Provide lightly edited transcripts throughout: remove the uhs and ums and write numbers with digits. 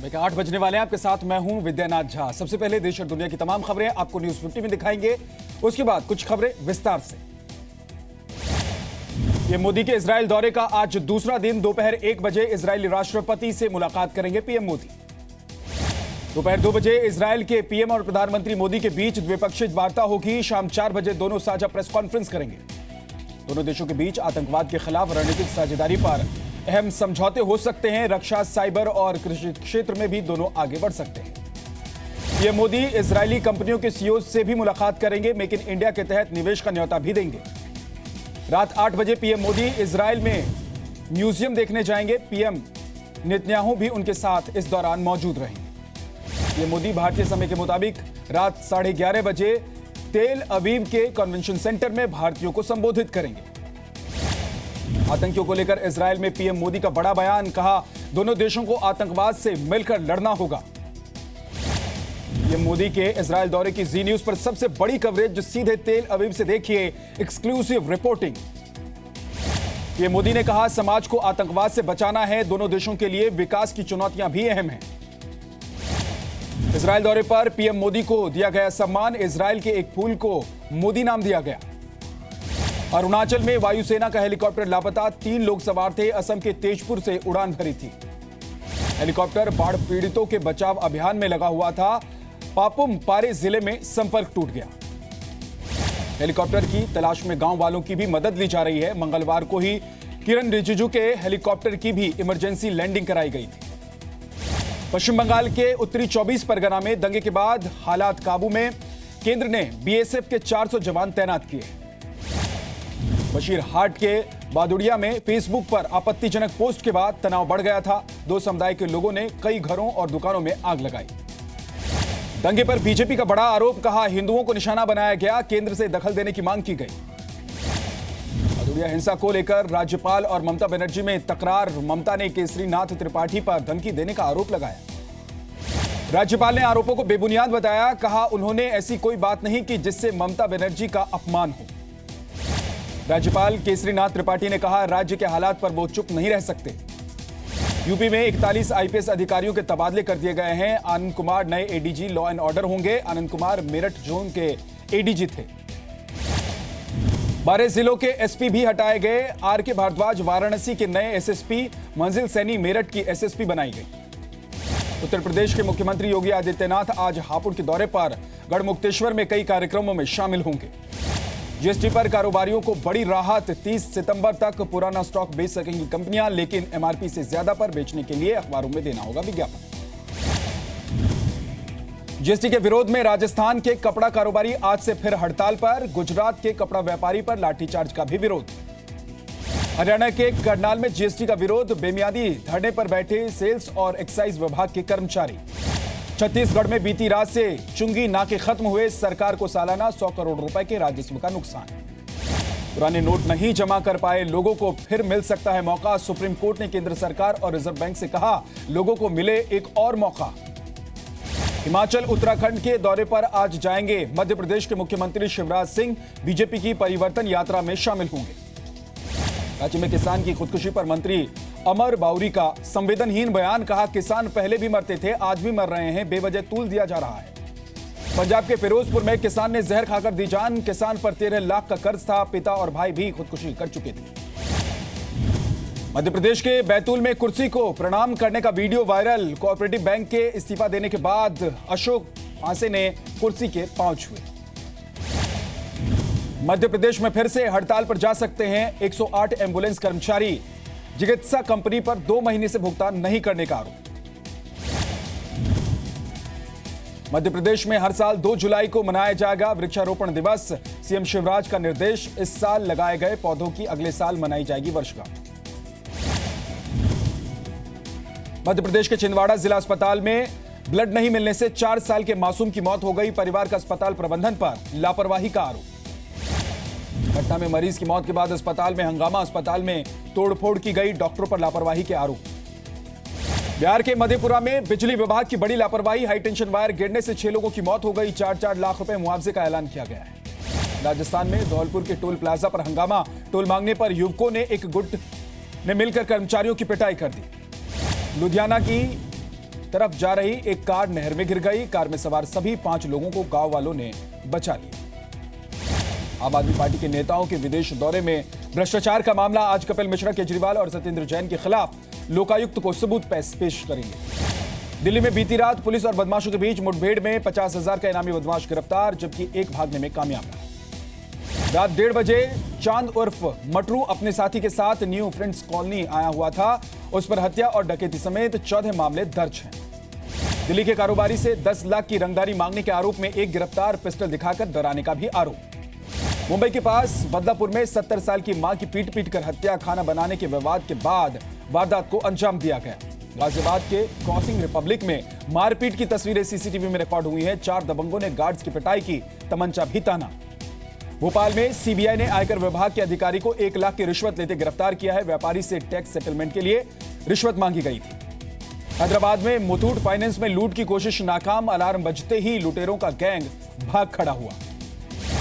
सुबह 8 बजने वाले हैं। आपके साथ मैं हूं विद्यानाथ झा। सबसे पहले देश और दुनिया की तमाम खबरें आपको न्यूज 50 में दिखाएंगे। उसके बाद कुछ खबरें विस्तार से। ये मोदी के इजराइल दौरे का आज दूसरा दिन। दोपहर 1 बजे इजरायली राष्ट्रपति से मुलाकात करेंगे पीएम मोदी। दोपहर 2 बजे इजरायल के पीएम और प्रधानमंत्री मोदी के बीच द्विपक्षीय वार्ता होगी। शाम 4 बजे दोनों साझा प्रेस कॉन्फ्रेंस करेंगे। दोनों देशों के बीच आतंकवाद के खिलाफ रणनीतिक साझेदारी पर अहम समझौते हो सकते हैं। रक्षा, साइबर और कृषि क्षेत्र में भी दोनों आगे बढ़ सकते हैं। पीएम मोदी इजरायली कंपनियों के सीईओ से भी मुलाकात करेंगे। मेक इन इंडिया के तहत निवेश का न्योता भी देंगे। रात 8 बजे पीएम मोदी इजरायल में म्यूजियम देखने जाएंगे। पीएम नेतन्याहू भी उनके साथ इस दौरान मौजूद रहेंगे। पीएम मोदी भारतीय समय के मुताबिक रात 11:30 बजे तेल अवीव के कन्वेंशन सेंटर में भारतीयों को संबोधित करेंगे। आतंकियों को लेकर इजरायल में पीएम मोदी का बड़ा बयान। कहा, दोनों देशों को आतंकवाद से मिलकर लड़ना होगा। पीएम मोदी के इजरायल दौरे की जी न्यूज पर सबसे बड़ी कवरेज सीधे तेल अवीव से देखिए एक्सक्लूसिव रिपोर्टिंग। पीएम मोदी ने कहा, समाज को आतंकवाद से बचाना है। दोनों देशों के लिए विकास की चुनौतियां भी अहम हैं। इजरायल दौरे पर पीएम मोदी को दिया गया सम्मान। इजरायल के एक फूल को मोदी नाम दिया गया। अरुणाचल में वायुसेना का हेलीकॉप्टर लापता। 3 लोग सवार थे। असम के तेजपुर से उड़ान भरी थी। हेलीकॉप्टर बाढ़ पीड़ितों के बचाव अभियान में लगा हुआ था। पापुम पारे जिले में संपर्क टूट गया। हेलीकॉप्टर की तलाश में गांव वालों की भी मदद ली जा रही है। मंगलवार को ही किरण रिजिजू के हेलीकॉप्टर की भी इमरजेंसी लैंडिंग कराई गई थी। पश्चिम बंगाल के उत्तरी 24 परगना में दंगे के बाद हालात काबू में। केंद्र ने बीएसएफ के 400 जवान तैनात किए। बशीरहाट के बादुड़िया में फेसबुक पर आपत्तिजनक पोस्ट के बाद तनाव बढ़ गया था। 2 समुदाय के लोगों ने कई घरों और दुकानों में आग लगाई। दंगे पर बीजेपी का बड़ा आरोप। कहा, हिंदुओं को निशाना बनाया गया। केंद्र से दखल देने की मांग की गई। बादुड़िया हिंसा को लेकर राज्यपाल और ममता बनर्जी में तकरार। ममता ने केसरीनाथ त्रिपाठी पर धमकी देने का आरोप लगाया। राज्यपाल ने आरोपों को बेबुनियाद बताया। कहा, उन्होंने ऐसी कोई बात नहीं की जिससे ममता बनर्जी का अपमान हो। राज्यपाल केसरीनाथ त्रिपाठी ने कहा, राज्य के हालात पर वो चुप नहीं रह सकते। यूपी में 41 आईपीएस अधिकारियों के तबादले कर दिए गए हैं। आनंद कुमार नए एडीजी लॉ एंड ऑर्डर होंगे। आनंद कुमार मेरठ जोन के एडीजी थे। 12 जिलों के एसपी भी हटाए गए। आर के भारद्वाज वाराणसी के नए एसएसपी। मंजिल सैनी मेरठ की एसएसपी बनाई गई। उत्तर प्रदेश के मुख्यमंत्री योगी आदित्यनाथ आज हापुड़ के दौरे पर गढ़मुक्तेश्वर में कई कार्यक्रमों में शामिल होंगे। जीएसटी पर कारोबारियों को बड़ी राहत। 30 सितंबर तक पुराना स्टॉक बेच सकेंगी कंपनियां, लेकिन एमआरपी से ज्यादा पर बेचने के लिए अखबारों में देना होगा विज्ञापन। जीएसटी के विरोध में राजस्थान के कपड़ा कारोबारी आज से फिर हड़ताल पर। गुजरात के कपड़ा व्यापारी पर लाठीचार्ज का भी विरोध। हरियाणा के करनाल में जीएसटी का विरोध। बेमियादी धरने पर बैठे सेल्स और एक्साइज विभाग के कर्मचारी। छत्तीसगढ़ में बीती रात से चुंगी नाके खत्म हुए। सरकार को सालाना 100 करोड़ रुपए के राजस्व का नुकसान। पुराने नोट नहीं जमा कर पाए लोगों को फिर मिल सकता है मौका। सुप्रीम कोर्ट ने केंद्र सरकार और रिजर्व बैंक से कहा, लोगों को मिले एक और मौका। हिमाचल उत्तराखंड के दौरे पर आज जाएंगे मध्य प्रदेश के मुख्यमंत्री शिवराज सिंह। बीजेपी की परिवर्तन यात्रा में शामिल होंगे। राज्य में किसान की खुदकुशी पर मंत्री अमर बाउरी का संवेदनहीन बयान। कहा, किसान पहले भी मरते थे, आज भी मर रहे हैं। बेवजह तूल दिया जा रहा है। पंजाब के फिरोजपुर में किसान ने जहर खाकर दी जान। किसान पर 13 लाख का कर्ज था। पिता और भाई भी खुदकुशी कर चुके थे। मध्य प्रदेश के बैतूल में कुर्सी को प्रणाम करने का वीडियो वायरल। कोऑपरेटिव बैंक के इस्तीफा देने के बाद अशोक पांसे ने कुर्सी के पांव छुए। मध्य प्रदेश में फिर से हड़ताल पर जा सकते हैं 108 एम्बुलेंस कर्मचारी। चिकित्सा कंपनी पर 2 महीने से भुगतान नहीं करने का आरोप। मध्य प्रदेश में हर साल 2 जुलाई को मनाया जाएगा वृक्षारोपण दिवस। सीएम शिवराज का निर्देश। इस साल लगाए गए पौधों की अगले साल मनाई जाएगी वर्षगांठ। मध्य प्रदेश के छिंदवाड़ा जिला अस्पताल में ब्लड नहीं मिलने से 4 साल के मासूम की मौत हो गई। परिवार का अस्पताल प्रबंधन पर लापरवाही का आरोप। घटना में मरीज की मौत के बाद अस्पताल में हंगामा। अस्पताल में तोड़फोड़ की गई। डॉक्टरों पर लापरवाही के आरोप। बिहार के मधेपुरा में बिजली विभाग की बड़ी लापरवाही। हाईटेंशन वायर गिरने से 6 लोगों की मौत हो गई। 4-4 लाख रुपए मुआवजे का ऐलान किया गया है। राजस्थान में धौलपुर के टोल प्लाजा पर हंगामा। टोल मांगने पर युवकों ने एक गुट ने मिलकर कर्मचारियों की पिटाई कर दी। लुधियाना की तरफ जा रही एक कार नहर में गिर गई। कार में सवार सभी 5 लोगों को गांव वालों ने बचा लिया। आम आदमी पार्टी के नेताओं के विदेश दौरे में भ्रष्टाचार का मामला। आज कपिल मिश्रा, केजरीवाल और सत्येंद्र जैन के खिलाफ लोकायुक्त को सबूत पेश करेंगे। दिल्ली में बीती रात पुलिस और बदमाशों के बीच मुठभेड़ में 50,000 का इनामी बदमाश गिरफ्तार, जबकि एक भागने में कामयाब रहा। रात 1:30 बजे चांद उर्फ मटरू अपने साथी के साथ न्यू फ्रेंड्स कॉलोनी आया हुआ था। उस पर हत्या और डकैती समेत 14 मामले दर्ज हैं। दिल्ली के कारोबारी से 10 लाख की रंगदारी मांगने के आरोप में एक गिरफ्तार, पिस्टल दिखाकर डराने का भी आरोप। मुंबई के पास बदलापुर में 70 साल की मां की पीट कर हत्या, खाना बनाने के विवाद के बाद वारदात को अंजाम दिया गया। गाजियाबाद के क्रॉसिंग रिपब्लिक में मारपीट की तस्वीरें सीसीटीवी में रिकॉर्ड हुई हैं। 4 दबंगों ने गार्ड्स की पिटाई की, तमंचा भी ताना। भोपाल में सीबीआई ने आयकर विभाग के अधिकारी को 1 लाख की रिश्वत लेते गिरफ्तार किया है। व्यापारी से टैक्स सेटलमेंट के लिए रिश्वत मांगी गई थी। हैदराबाद में मुथूट फाइनेंस में लूट की कोशिश नाकाम, अलार्म बजते ही लुटेरों का गैंग भाग खड़ा हुआ।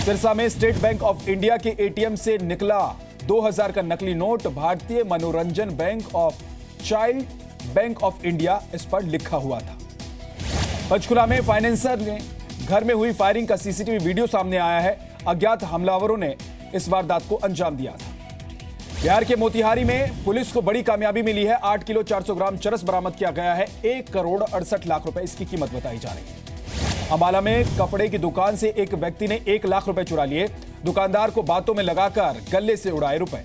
सिरसा में स्टेट बैंक ऑफ इंडिया के एटीएम से निकला 2000 का नकली नोट। भारतीय मनोरंजन bank of child bank of India इस पर लिखा हुआ था। पंचकुला में फाइनेंसर ने घर में हुई फायरिंग का सीसीटीवी वीडियो सामने आया है। अज्ञात हमलावरों ने इस वारदात को अंजाम दिया था। बिहार के मोतिहारी में पुलिस को बड़ी कामयाबी मिली है। 8 किलो 400 ग्राम चरस बरामद किया गया है। 1 करोड़ 68 लाख रुपए इसकी कीमत बताई जा रही है। अंबाला में कपड़े की दुकान से एक व्यक्ति ने 1 लाख रुपए चुरा लिए। दुकानदार को बातों में लगाकर गले से उड़ाए रुपए।